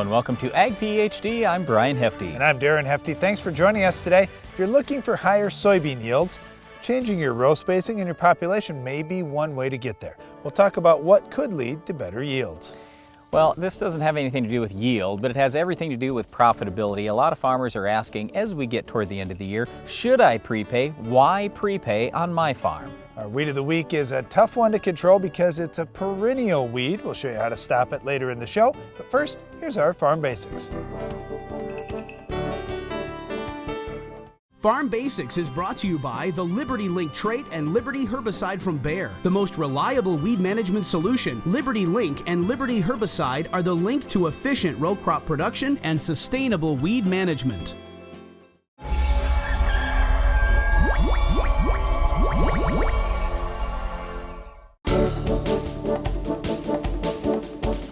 and welcome to Ag PhD. I'm Brian Hefty. And I'm Darren Hefty. Thanks for joining us today. If you're looking for higher soybean yields, changing your row spacing and your population may be one way to get there. We'll talk about what could lead to better yields. Well, this doesn't have anything to do with yield, but it has everything to do with profitability. A lot of farmers are asking, as we get toward the end of the year, should I prepay? Why prepay on my farm? Our weed of the week is a tough one to control because it's a perennial weed. We'll show you how to stop it later in the show. But first, here's our Farm Basics. Farm Basics is brought to you by the Liberty Link trait and Liberty herbicide from Bayer. The most reliable weed management solution, Liberty Link and Liberty herbicide are the link to efficient row crop production and sustainable weed management.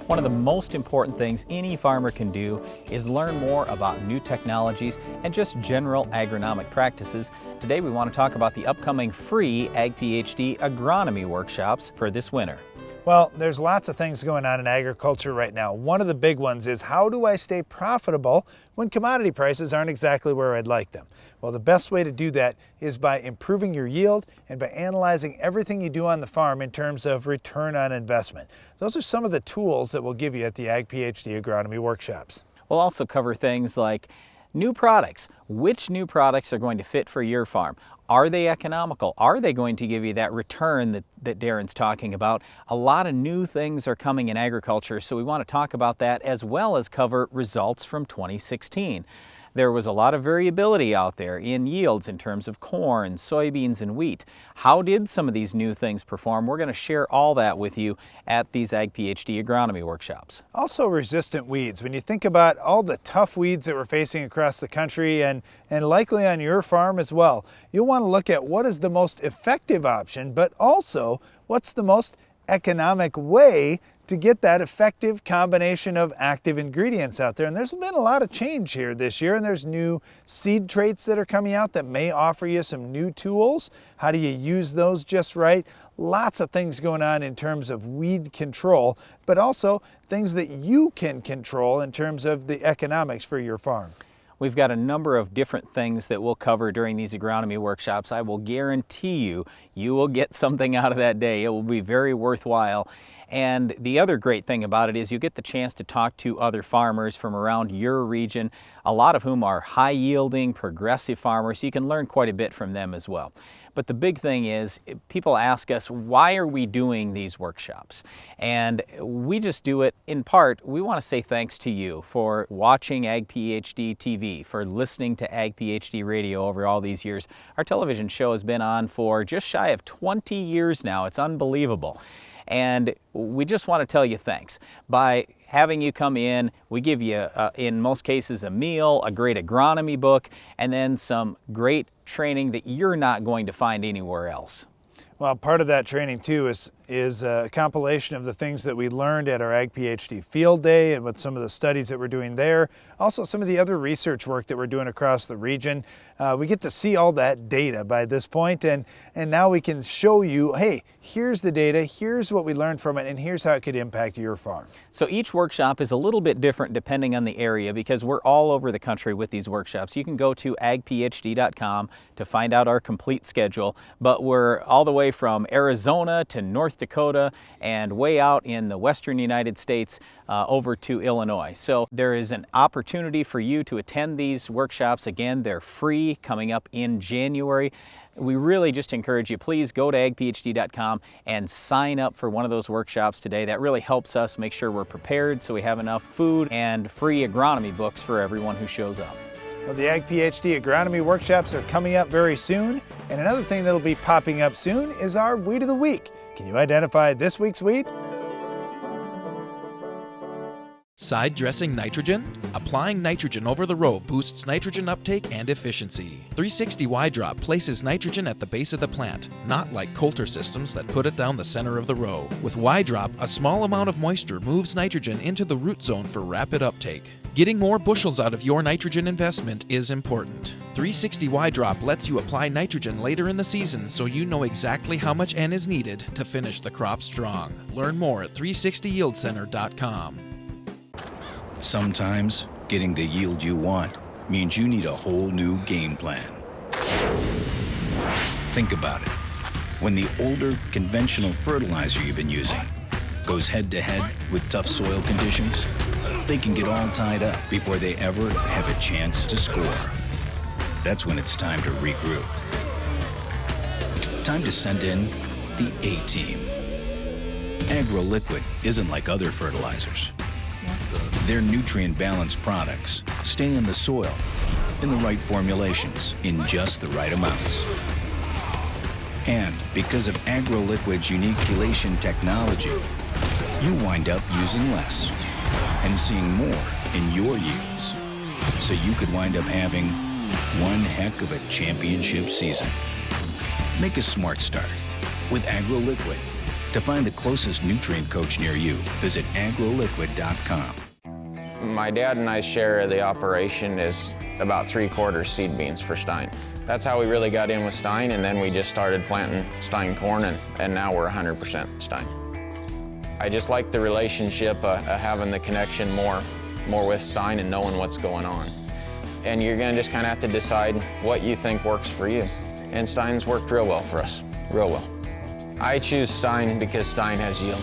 One of the most important things any farmer can do is learn more about new technologies and just general agronomic practices. Today we want to talk about the upcoming free Ag PhD agronomy workshops for this winter. Well, there's lots of things going on in agriculture right now. One of the big ones is, how do I stay profitable when commodity prices aren't exactly where I'd like them? Well, the best way to do that is by improving your yield and by analyzing everything you do on the farm in terms of return on investment. Those are some of the tools that we'll give you at the Ag PhD agronomy workshops. We'll also cover things like new products. Which new products are going to fit for your farm? Are they economical? Are they going to give you that return that Darren's talking about? A lot of new things are coming in agriculture, so we want to talk about that as well as cover results from 2016. There was a lot of variability out there in yields in terms of corn, soybeans, and wheat. How did some of these new things perform? We're going to share all that with you at these Ag PhD agronomy workshops. Also, resistant weeds. When you think about all the tough weeds that we're facing across the country and likely on your farm as well, you'll want to look at what is the most effective option, but also what's the most economic way to get that effective combination of active ingredients out there. And there's been a lot of change here this year, and there's new seed traits that are coming out that may offer you some new tools. How do you use those just right? Lots of things going on in terms of weed control, but also things that you can control in terms of the economics for your farm. We've got a number of different things that we'll cover during these agronomy workshops. I will guarantee you will get something out of that day. It will be very worthwhile. And the other great thing about it is you get the chance to talk to other farmers from around your region, a lot of whom are high-yielding, progressive farmers. So you can learn quite a bit from them as well. But the big thing is, people ask us, why are we doing these workshops? And we just do it in part. We want to say thanks to you for watching Ag PhD TV, for listening to Ag PhD radio over all these years. Our television show has been on for just shy of 20 years now. It's unbelievable. And we just want to tell you thanks. By having you come in, we give you, in most cases, a meal, a great agronomy book, and then some great training that you're not going to find anywhere else. Well, part of that training too is a compilation of the things that we learned at our Ag PhD field day and with some of the studies that we're doing there. Also some of the other research work that we're doing across the region. We get to see all that data by this point, and now we can show you, hey, here's the data, here's what we learned from it, and here's how it could impact your farm. So each workshop is a little bit different depending on the area, because we're all over the country with these workshops. You can go to agphd.com to find out our complete schedule, but we're all the way from Arizona to North Dakota and way out in the western United States over to Illinois. So there is an opportunity for you to attend these workshops. Again, they're free, coming up in January. We really just encourage you, please go to agphd.com and sign up for one of those workshops today. That really helps us make sure we're prepared so we have enough food and free agronomy books for everyone who shows up. Well, the Ag PhD agronomy workshops are coming up very soon, and another thing that'll be popping up soon is our Weed of the Week. Can you identify this week's weed? Side dressing nitrogen? Applying nitrogen over the row boosts nitrogen uptake and efficiency. 360 Y-Drop places nitrogen at the base of the plant, not like Coulter systems that put it down the center of the row. With Y-Drop, a small amount of moisture moves nitrogen into the root zone for rapid uptake. Getting more bushels out of your nitrogen investment is important. 360 Y-Drop lets you apply nitrogen later in the season so you know exactly how much N is needed to finish the crop strong. Learn more at 360yieldcenter.com. Sometimes getting the yield you want means you need a whole new game plan. Think about it. When the older, conventional fertilizer you've been using goes head-to-head with tough soil conditions, they can get all tied up before they ever have a chance to score. That's when it's time to regroup. Time to send in the A-Team. AgroLiquid isn't like other fertilizers. Their nutrient-balanced products stay in the soil in the right formulations, in just the right amounts. And because of AgroLiquid's unique chelation technology, you wind up using less and seeing more in your yields. So you could wind up having one heck of a championship season. Make a smart start with AgroLiquid. To find the closest nutrient coach near you, visit agroliquid.com. My dad and I's share of the operation is about 3/4 seed beans for Stein. That's how we really got in with Stein, and then we just started planting Stein corn, and now we're 100% Stein. I just like the relationship of having the connection more with Stein and knowing what's going on. And you're gonna just kind of have to decide what you think works for you. And Stein's worked real well for us, real well. I choose Stein because Stein has yield.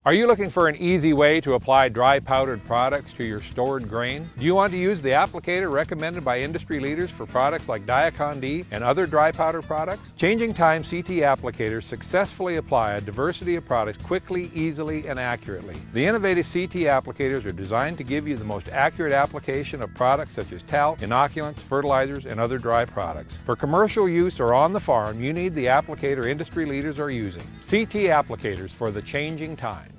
Are you looking for an easy way to apply dry powdered products to your stored grain? Do you want to use the applicator recommended by industry leaders for products like Diacon-D and other dry powder products? Changing Time CT applicators successfully apply a diversity of products quickly, easily, and accurately. The innovative CT applicators are designed to give you the most accurate application of products such as talc, inoculants, fertilizers, and other dry products. For commercial use or on the farm, you need the applicator industry leaders are using. CT applicators for the changing times.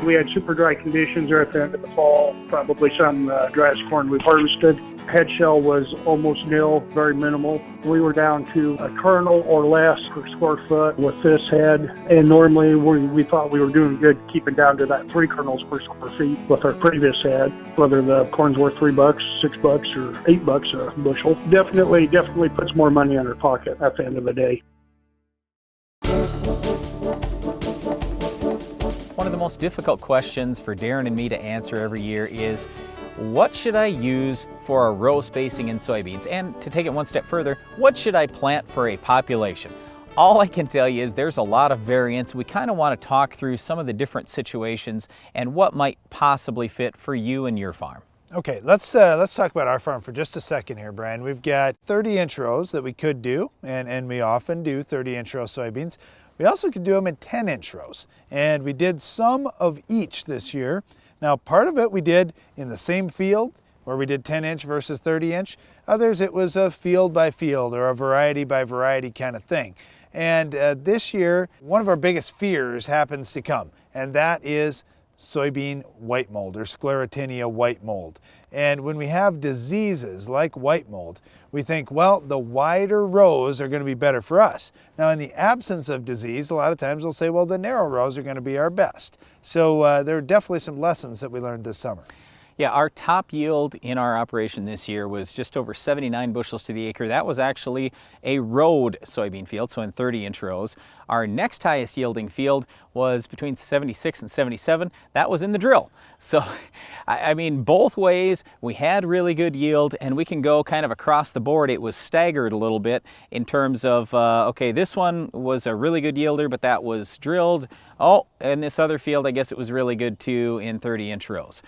We had super dry conditions there at the end of the fall, probably some driest corn we've harvested. Head shell was almost nil, very minimal. We were down to a kernel or less per square foot with this head, and normally we thought we were doing good keeping down to that 3 kernels per square feet with our previous head, whether the corn's worth $3, $6, or $8 a bushel. Definitely puts more money in our pocket at the end of the day. One of the most difficult questions for Darren and me to answer every year is, what should I use for a row spacing in soybeans? And to take it one step further, what should I plant for a population? All I can tell you is there's a lot of variance. We kind of want to talk through some of the different situations and what might possibly fit for you and your farm. Okay, let's talk about our farm for just a second here, Brian. We've got 30-inch rows that we could do, and we often do 30-inch row soybeans. We also could do them in 10-inch rows, and we did some of each this year. Now, part of it we did in the same field, where we did 10-inch versus 30-inch. Others, it was a field by field or a variety by variety kind of thing. And this year, one of our biggest fears happens to come, and that is soybean white mold or Sclerotinia white mold. And when we have diseases like white mold, we think, well, the wider rows are going to be better for us. Now, in the absence of disease, a lot of times we'll say, well, the narrow rows are going to be our best. So there are definitely some lessons that we learned this summer. Yeah, our top yield in our operation this year was just over 79 bushels to the acre. That was actually a rowed soybean field, so in 30-inch rows. Our next highest yielding field was between 76 and 77. That was in the drill. So, I mean, both ways, we had really good yield, and we can go kind of across the board. It was staggered a little bit in terms of, okay, this one was a really good yielder, but that was drilled. Oh, and this other field, I guess it was really good too in 30-inch rows.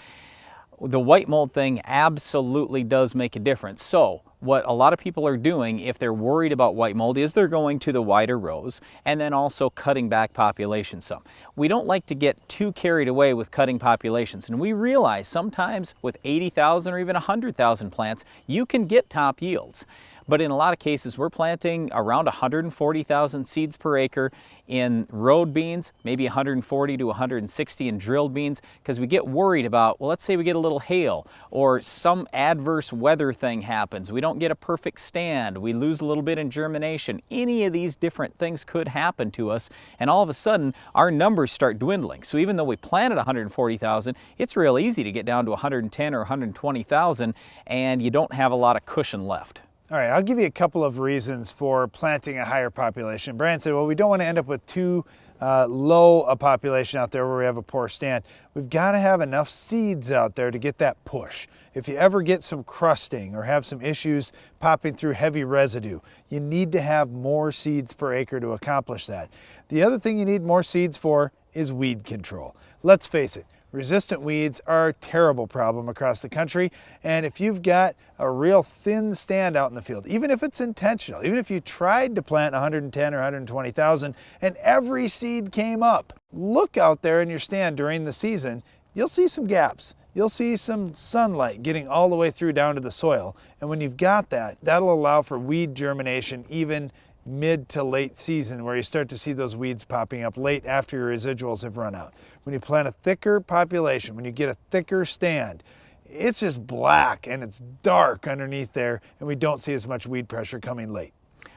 The white mold thing absolutely does make a difference. So what a lot of people are doing if they're worried about white mold is they're going to the wider rows and then also cutting back population some. We don't like to get too carried away with cutting populations, and we realize sometimes with 80,000 or even 100,000 plants, you can get top yields. But in a lot of cases, we're planting around 140,000 seeds per acre in rowed beans, maybe 140 to 160 in drilled beans, because we get worried about, well, let's say we get a little hail or some adverse weather thing happens. We don't get a perfect stand. We lose a little bit in germination. Any of these different things could happen to us, and all of a sudden, our numbers start dwindling. So even though we planted 140,000, it's real easy to get down to 110 or 120,000, and you don't have a lot of cushion left. All right, I'll give you a couple of reasons for planting a higher population. Brian said, well, we don't want to end up with too low a population out there where we have a poor stand. We've got to have enough seeds out there to get that push. If you ever get some crusting or have some issues popping through heavy residue, you need to have more seeds per acre to accomplish that. The other thing you need more seeds for is weed control. Let's face it, resistant weeds are a terrible problem across the country, and if you've got a real thin stand out in the field, even if it's intentional, even if you tried to plant 110 or 120,000 and every seed came up, look out there in your stand during the season, you'll see some gaps. You'll see some sunlight getting all the way through down to the soil, and when you've got that, that'll allow for weed germination even mid to late season, where you start to see those weeds popping up late after your residuals have run out. When you plant a thicker population, when you get a thicker stand, it's just black and it's dark underneath there, and we don't see as much weed pressure coming late.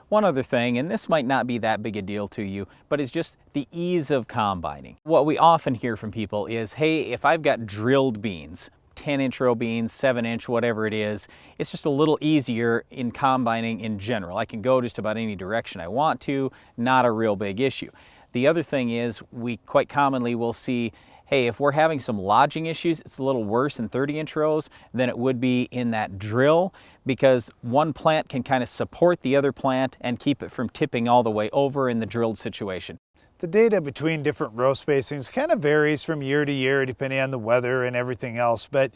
One other thing, and this might not be that big a deal to you, but it's just the ease of combining. What we often hear from people is, hey, if I've got drilled beans, 10-inch row beans, 7-inch, whatever it is, it's just a little easier in combining in general. I can go just about any direction I want to, not a real big issue. The other thing is, we quite commonly will see, hey, if we're having some lodging issues, it's a little worse in 30-inch rows than it would be in that drill, because one plant can kind of support the other plant and keep it from tipping all the way over in the drilled situation. The data between different row spacings kind of varies from year to year depending on the weather and everything else, but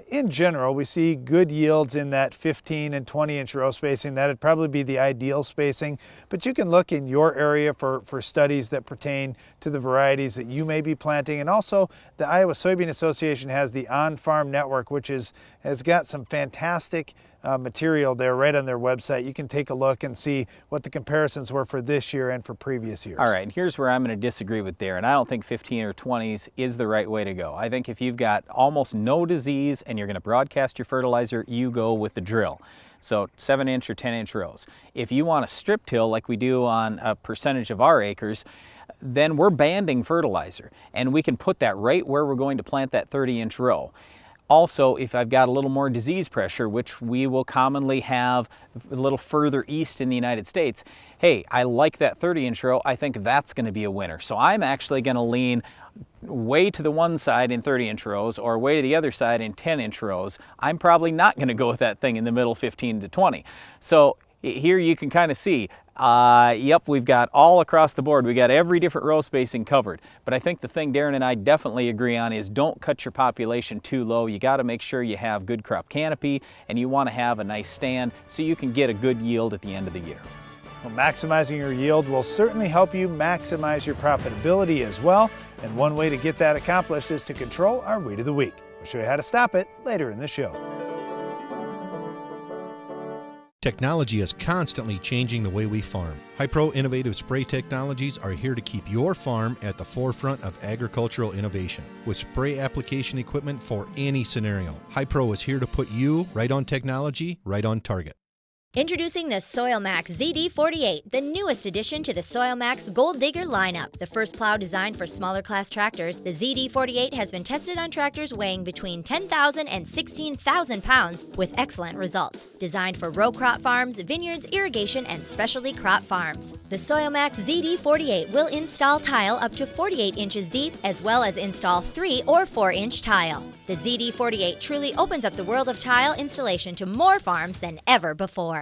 in general we see good yields in that 15 and 20-inch row spacing. That'd probably be the ideal spacing, but you can look in your area for studies that pertain to the varieties that you may be planting. And also the Iowa Soybean Association has the On-Farm Network, which has got some fantastic material there right on their website. You can take a look and see what the comparisons were for this year and for previous years. All right, and here's where I'm going to disagree with Darren. I don't think 15 or 20s is the right way to go. I think if you've got almost no disease and you're going to broadcast your fertilizer, you go with the drill. So 7-inch or 10-inch rows. If you want to strip till like we do on a percentage of our acres, then we're banding fertilizer, and we can put that right where we're going to plant that 30-inch row. Also, if I've got a little more disease pressure, which we will commonly have a little further east in the United States, hey, I like that 30-inch row, I think that's going to be a winner. So I'm actually going to lean way to the one side in 30-inch rows or way to the other side in 10-inch rows. I'm probably not going to go with that thing in the middle 15 to 20. So here you can kind of see, yep, we've got all across the board. We got every different row spacing covered. But I think the thing Darren and I definitely agree on is don't cut your population too low. You got to make sure you have good crop canopy, and you want to have a nice stand so you can get a good yield at the end of the year. Well, maximizing your yield will certainly help you maximize your profitability as well. And one way to get that accomplished is to control our weed of the week. We'll show you how to stop it later in the show. Technology is constantly changing the way we farm. Hypro Innovative Spray Technologies are here to keep your farm at the forefront of agricultural innovation. With spray application equipment for any scenario, Hypro is here to put you right on technology, right on target. Introducing the SoilMax ZD48, the newest addition to the SoilMax Gold Digger lineup. The first plow designed for smaller class tractors, the ZD48 has been tested on tractors weighing between 10,000 and 16,000 pounds with excellent results. Designed for row crop farms, vineyards, irrigation, and specialty crop farms. The SoilMax ZD48 will install tile up to 48 inches deep, as well as install 3 or 4-inch tile. The ZD48 truly opens up the world of tile installation to more farms than ever before.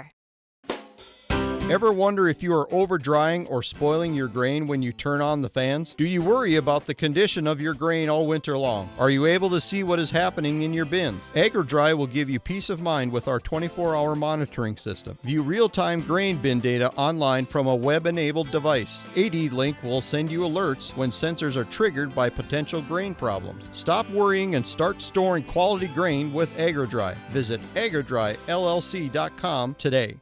Ever wonder if you are over drying or spoiling your grain when you turn on the fans? Do you worry about the condition of your grain all winter long? Are you able to see what is happening in your bins? AgroDry will give you peace of mind with our 24-hour monitoring system. View real-time grain bin data online from a web-enabled device. AD-Link will send you alerts when sensors are triggered by potential grain problems. Stop worrying and start storing quality grain with AgroDry. Visit agrodryllc.com today.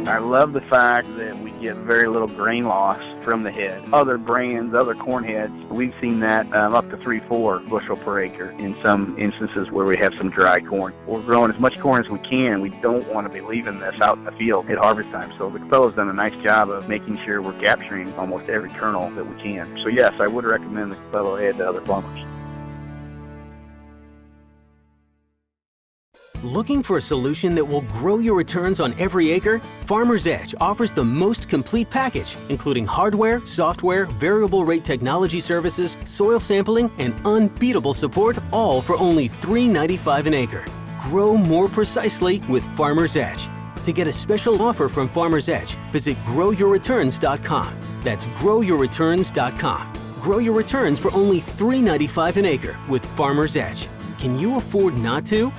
I love the fact that we get very little grain loss from the head. Other brands, other corn heads, we've seen that up to 3-4 bushel per acre in some instances where we have some dry corn. We're growing as much corn as we can. We don't want to be leaving this out in the field at harvest time. So the fellow's done a nice job of making sure we're capturing almost every kernel that we can. So yes, I would recommend the fellow head to other farmers. Looking for a solution that will grow your returns on every acre? Farmer's Edge offers the most complete package, including hardware, software, variable rate technology services, soil sampling, and unbeatable support, all for only $3.95 an acre. Grow more precisely with Farmer's Edge. To get a special offer from Farmer's Edge, visit growyourreturns.com. That's growyourreturns.com. Grow your returns for only $3.95 an acre with Farmer's Edge. Can you afford not to?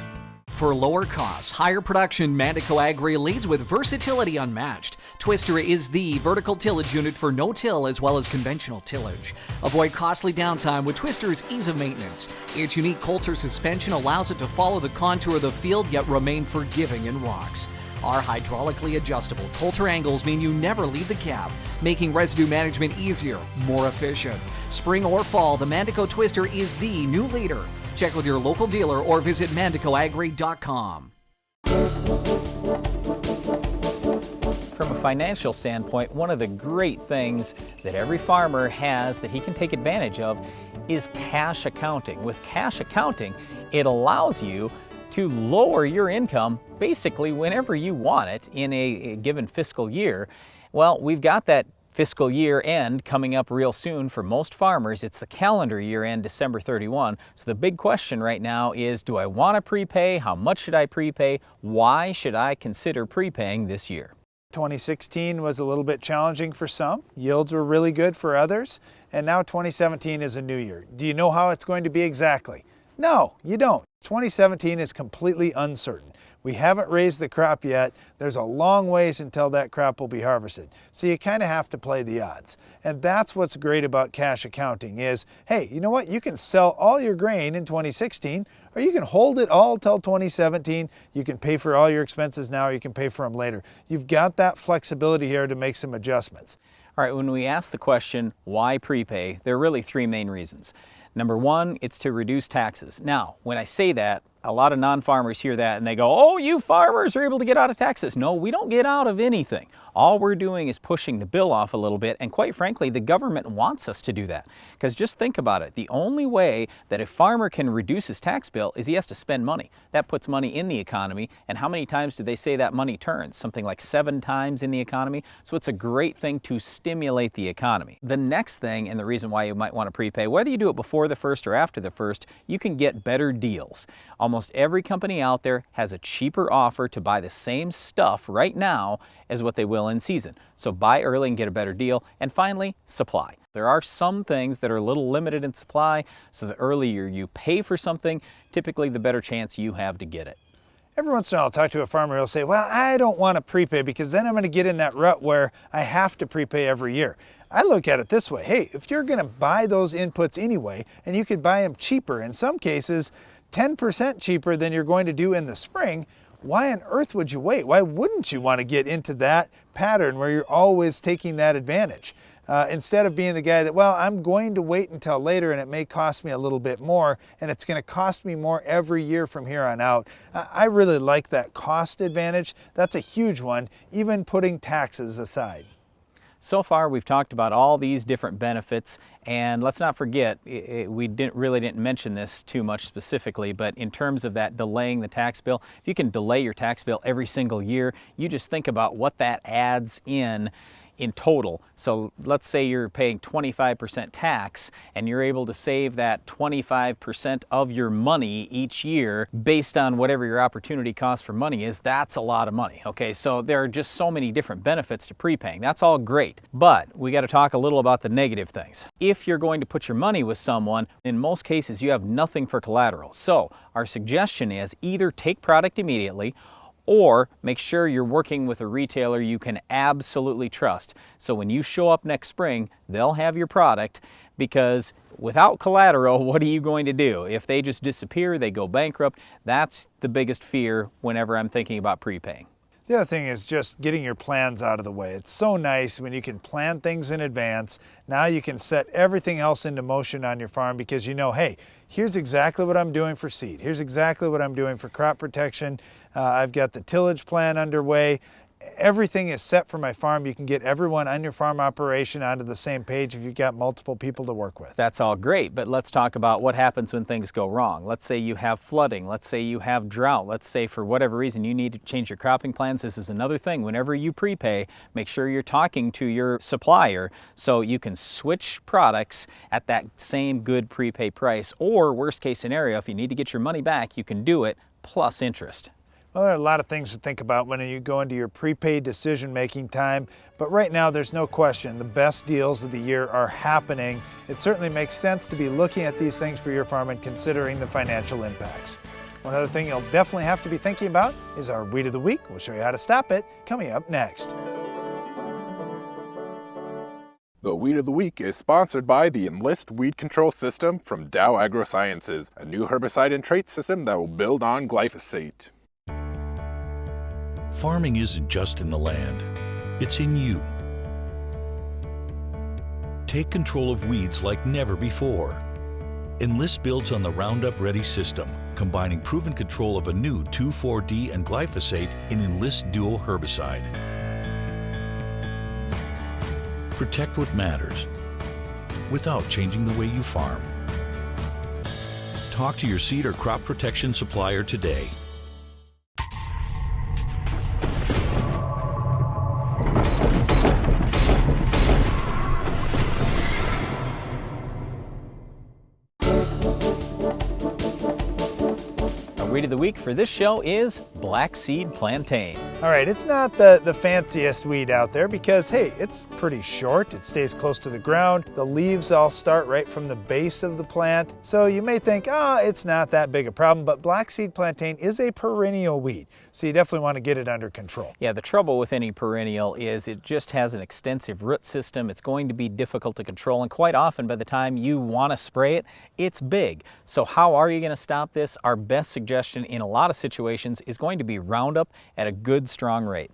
For lower costs, higher production, Mandico Agri leads with versatility unmatched. Twister is the vertical tillage unit for no-till as well as conventional tillage. Avoid costly downtime with Twister's ease of maintenance. Its unique Coulter suspension allows it to follow the contour of the field yet remain forgiving in rocks. Our hydraulically adjustable Coulter angles mean you never leave the cab, making residue management easier, more efficient. Spring or fall, the Mandico Twister is the new leader. Check with your local dealer or visit mandicoagri.com. From a financial standpoint, one of the great things that every farmer has that he can take advantage of is cash accounting. With cash accounting, it allows you to lower your income basically whenever you want it in a given fiscal year. Well, we've got that fiscal year end coming up real soon for most farmers. It's the calendar year end, December 31. So the big question right now is, do I want to prepay? How much should I prepay? Why should I consider prepaying this year? 2016 was a little bit challenging for some. Yields were really good for others. And now 2017 is a new year. Do you know how it's going to be exactly? No, you don't. 2017 is completely uncertain. We haven't raised the crop yet. There's a long ways until that crop will be harvested. So you kind of have to play the odds. And that's what's great about cash accounting is, hey, you know what? You can sell all your grain in 2016, or you can hold it all till 2017. You can pay for all your expenses now, or you can pay for them later. You've got that flexibility here to make some adjustments. All right, when we ask the question, why prepay, there are really three main reasons. Number one, it's to reduce taxes. Now, when I say that, a lot of non-farmers hear that and they go, oh, you farmers are able to get out of taxes. No, we don't get out of anything. All we're doing is pushing the bill off a little bit, and quite frankly, the government wants us to do that. Because just think about it, the only way that a farmer can reduce his tax bill is he has to spend money. That puts money in the economy, and how many times do they say that money turns? Something like 7 times in the economy. So it's a great thing to stimulate the economy. The next thing, and the reason why you might want to prepay, whether you do it before the 1st or after the 1st, you can get better deals. Almost every company out there has a cheaper offer to buy the same stuff right now as what they will in season. So buy early and get a better deal. And finally, supply. There are some things that are a little limited in supply, so the earlier you pay for something, typically the better chance you have to get it. Every once in a while I'll talk to a farmer who'll say, well, I don't want to prepay because then I'm going to get in that rut where I have to prepay every year. I look at it this way, hey, if you're going to buy those inputs anyway, and you could buy them cheaper, in some cases 10% cheaper than you're going to do in the spring, why on earth would you wait? Why wouldn't you want to get into that pattern where you're always taking that advantage? Instead of being the guy that, well, I'm going to wait until later and it may cost me a little bit more and it's going to cost me more every year from here on out. I really like that cost advantage. That's a huge one, even putting taxes aside. So far, we've talked about all these different benefits, and let's not forget, we really didn't mention this too much specifically, but in terms of that delaying the tax bill, if you can delay your tax bill every single year, you just think about what that adds in total. So let's say you're paying 25% tax and you're able to save that 25% of your money each year based on whatever your opportunity cost for money is. That's a lot of money. Okay, so there are just so many different benefits to prepaying. That's all great, but we got to talk a little about the negative things. If you're going to put your money with someone, in most cases you have nothing for collateral. So our suggestion is either take product immediately or make sure you're working with a retailer you can absolutely trust. So when you show up next spring, they'll have your product, because without collateral, what are you going to do? If they just disappear, they go bankrupt, that's the biggest fear whenever I'm thinking about prepaying. The other thing is just getting your plans out of the way. It's so nice when you can plan things in advance. Now you can set everything else into motion on your farm because you know, hey, here's exactly what I'm doing for seed. Here's exactly what I'm doing for crop protection. I've got the tillage plan underway. everything is set for my farm. You can get everyone on your farm operation onto the same page if you've got multiple people to work with. That's all great, but let's talk about what happens when things go wrong. Let's say you have flooding. Let's say you have drought. Let's say for whatever reason you need to change your cropping plans. This is another thing. Whenever you prepay, make sure you're talking to your supplier so you can switch products at that same good prepay price. Or worst case scenario, if you need to get your money back, you can do it plus interest. Well, there are a lot of things to think about when you go into your prepaid decision-making time, but right now there's no question the best deals of the year are happening. It certainly makes sense to be looking at these things for your farm and considering the financial impacts. One other thing you'll definitely have to be thinking about is our Weed of the Week. We'll show you how to stop it coming up next. The Weed of the Week is sponsored by the Enlist Weed Control System from Dow AgroSciences, a new herbicide and trait system that will build on glyphosate. Farming isn't just in the land, it's in you. Take control of weeds like never before. Enlist builds on the Roundup Ready system, combining proven control of a new 2,4-D and glyphosate in Enlist Duo herbicide. Protect what matters without changing the way you farm. Talk to your seed or crop protection supplier today. Weed of the Week for this show is Black Seed Plantain. All right, it's not the fanciest weed out there because, hey, it's pretty short. It stays close to the ground. The leaves all start right from the base of the plant. So you may think, it's not that big a problem, but black seed plantain is a perennial weed. So you definitely want to get it under control. Yeah, the trouble with any perennial is it just has an extensive root system. It's going to be difficult to control, and quite often by the time you want to spray it, it's big. So how are you going to stop this? Our best suggestion in a lot of situations is going to be Roundup at a good strong rate.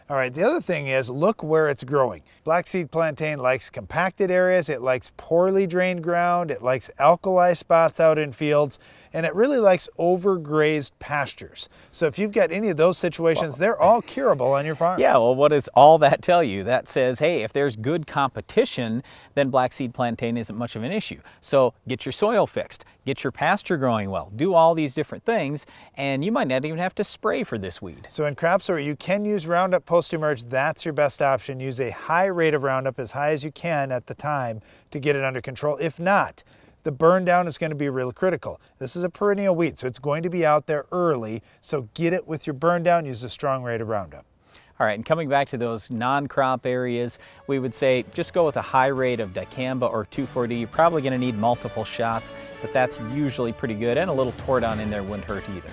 All right, the other thing is look where it's growing. Black seed plantain likes compacted areas, it likes poorly drained ground, it likes alkali spots out in fields, and it really likes overgrazed pastures. So if you've got any of those situations, they're all curable on your farm. Yeah, well, what does all that tell you? That says, hey, if there's good competition, then black seed plantain isn't much of an issue. So get your soil fixed, get your pasture growing well, do all these different things, and you might not even have to spray for this weed. So in crops where you can use Roundup post-emerge, that's your best option. Use a high rate of Roundup, as high as you can at the time, to get it under control. If not, the burn down is going to be real critical. This is a perennial weed, so it's going to be out there early, so get it with your burn down, use a strong rate of Roundup. All right, and coming back to those non-crop areas, we would say just go with a high rate of dicamba or 2,4-D. You're probably going to need multiple shots, but that's usually pretty good, and a little Tordon in there wouldn't hurt either.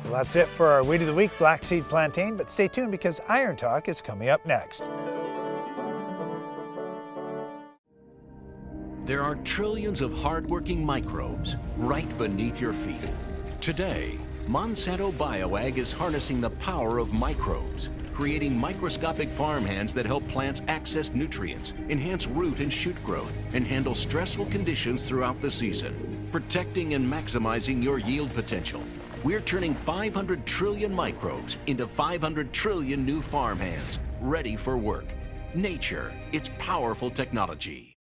Well, that's it for our Weed of the Week, Black Seed Plantain, but stay tuned because Iron Talk is coming up next. There are trillions of hardworking microbes right beneath your feet. Today, Monsanto BioAg is harnessing the power of microbes, creating microscopic farmhands that help plants access nutrients, enhance root and shoot growth, and handle stressful conditions throughout the season, protecting and maximizing your yield potential. We're turning 500 trillion microbes into 500 trillion new farmhands, ready for work. Nature, it's powerful technology.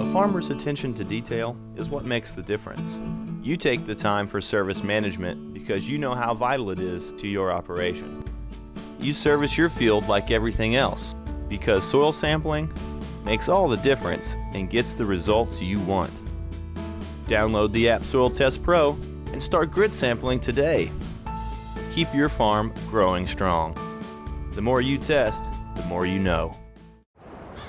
A farmer's attention to detail is what makes the difference. You take the time for service management because you know how vital it is to your operation. You service your field like everything else because soil sampling makes all the difference and gets the results you want. Download the app Soil Test Pro and start grid sampling today. Keep your farm growing strong. The more you test, the more you know.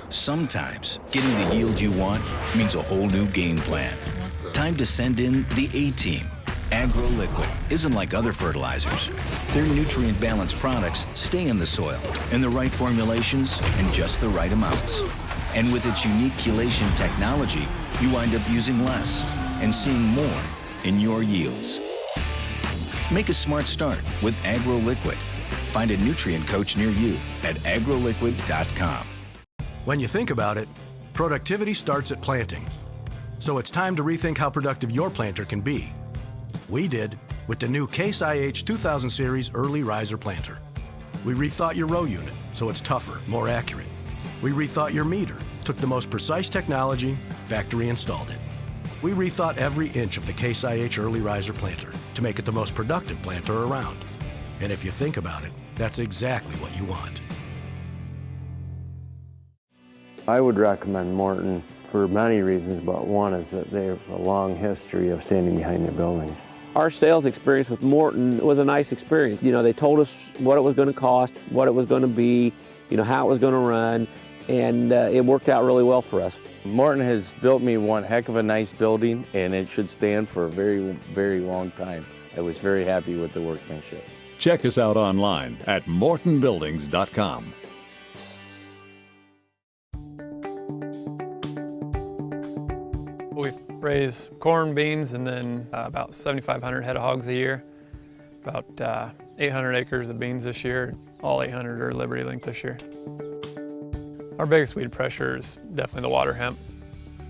Sometimes getting the yield you want means a whole new game plan. Time to send in the A-Team. AgroLiquid isn't like other fertilizers. Their nutrient-balanced products stay in the soil in the right formulations and just the right amounts. And with its unique chelation technology, you wind up using less and seeing more in your yields. Make a smart start with AgroLiquid. Find a nutrient coach near you at agroliquid.com. When you think about it, productivity starts at planting. So it's time to rethink how productive your planter can be. We did, with the new Case IH 2000 Series Early Riser Planter. We rethought your row unit so it's tougher, more accurate. We rethought your meter, took the most precise technology, factory installed it. We rethought every inch of the Case IH Early Riser Planter to make it the most productive planter around. And if you think about it, that's exactly what you want. I would recommend Morton for many reasons, but one is that they have a long history of standing behind their buildings. Our sales experience with Morton was a nice experience. You know, they told us what it was going to cost, what it was going to be, you know, how it was going to run, and it worked out really well for us. Morton has built me one heck of a nice building, and it should stand for a very, very long time. I was very happy with the workmanship. Check us out online at mortonbuildings.com. We raise corn, beans, and then about 7,500 head of hogs a year. About 800 acres of beans this year. All 800 are Liberty Link this year. Our biggest weed pressure is definitely the water hemp.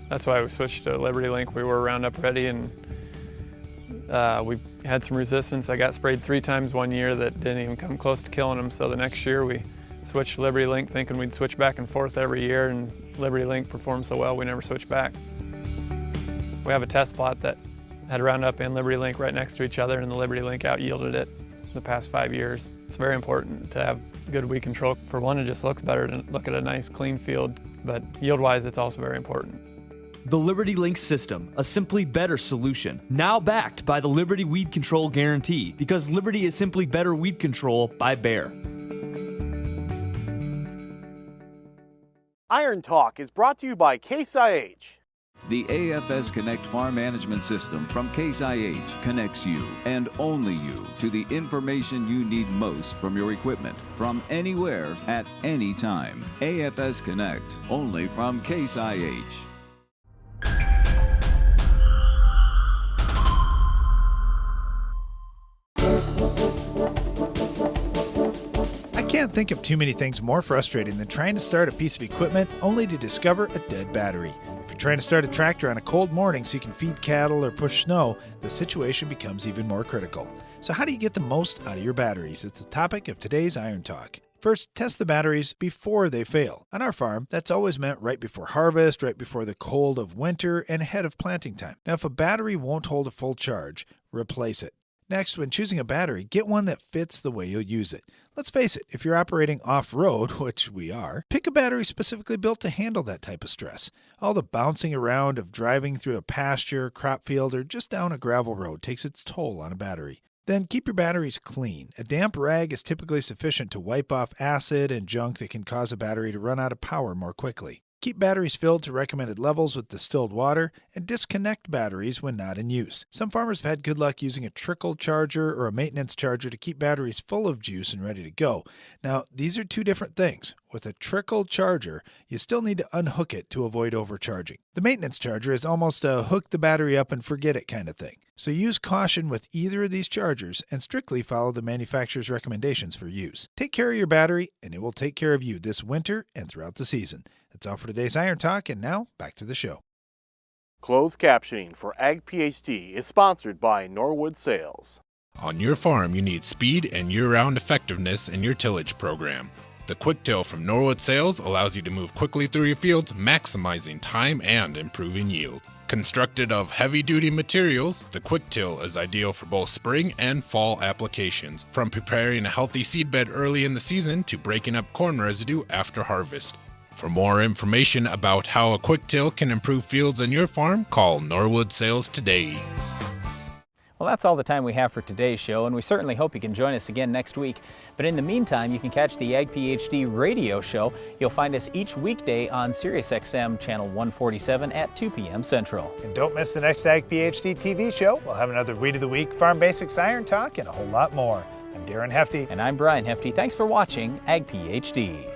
That's why we switched to Liberty Link. We were Roundup ready, and we had some resistance. I got sprayed 3 times one year that didn't even come close to killing them. So the next year we switched to Liberty Link, thinking we'd switch back and forth every year, and Liberty Link performed so well we never switched back. We have a test plot that had Roundup and Liberty Link right next to each other, and the Liberty Link out-yielded it the past 5 years. It's very important to have good weed control. For one, it just looks better to look at a nice clean field, but yield-wise it's also very important. The Liberty Link system, a simply better solution, now backed by the Liberty Weed Control Guarantee, because Liberty is simply better weed control by Bayer. Iron Talk is brought to you by Case IH. The AFS Connect Farm Management System from Case IH connects you, and only you, to the information you need most from your equipment, from anywhere, at any time. AFS Connect, only from Case IH. I can't think of too many things more frustrating than trying to start a piece of equipment only to discover a dead battery. If you're trying to start a tractor on a cold morning so you can feed cattle or push snow, the situation becomes even more critical. So how do you get the most out of your batteries? It's the topic of today's Iron Talk. First, test the batteries before they fail. On our farm, that's always meant right before harvest, right before the cold of winter, and ahead of planting time. Now, if a battery won't hold a full charge, replace it. Next, when choosing a battery, get one that fits the way you'll use it. Let's face it, if you're operating off-road, which we are, pick a battery specifically built to handle that type of stress. All the bouncing around of driving through a pasture, crop field, or just down a gravel road takes its toll on a battery. Then keep your batteries clean. A damp rag is typically sufficient to wipe off acid and junk that can cause a battery to run out of power more quickly. Keep batteries filled to recommended levels with distilled water, and disconnect batteries when not in use. Some farmers have had good luck using a trickle charger or a maintenance charger to keep batteries full of juice and ready to go. Now, these are two different things. With a trickle charger, you still need to unhook it to avoid overcharging. The maintenance charger is almost a hook the battery up and forget it kind of thing. So use caution with either of these chargers and strictly follow the manufacturer's recommendations for use. Take care of your battery, and it will take care of you this winter and throughout the season. That's all for today's Iron Talk, and now back to the show. Closed captioning for Ag PhD is sponsored by Norwood Sales. On your farm, you need speed and year-round effectiveness in your tillage program. The Quick Till from Norwood Sales allows you to move quickly through your fields, maximizing time and improving yield. Constructed of heavy-duty materials, the Quick Till is ideal for both spring and fall applications, from preparing a healthy seedbed early in the season to breaking up corn residue after harvest. For more information about how a Quick Till can improve fields on your farm, call Norwood Sales today. Well, that's all the time we have for today's show, and we certainly hope you can join us again next week. But in the meantime, you can catch the Ag PhD radio show. You'll find us each weekday on SiriusXM Channel 147 at 2 p.m. Central. And don't miss the next Ag PhD TV show. We'll have another Weed of the Week, Farm Basics Iron Talk, and a whole lot more. I'm Darren Hefty. And I'm Brian Hefty. Thanks for watching Ag PhD.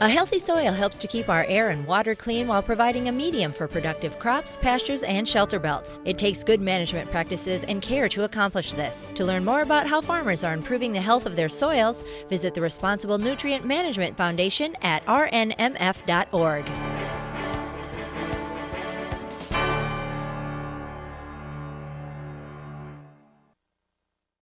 A healthy soil helps to keep our air and water clean while providing a medium for productive crops, pastures, and shelter belts. It takes good management practices and care to accomplish this. To learn more about how farmers are improving the health of their soils, visit the Responsible Nutrient Management Foundation at rnmf.org.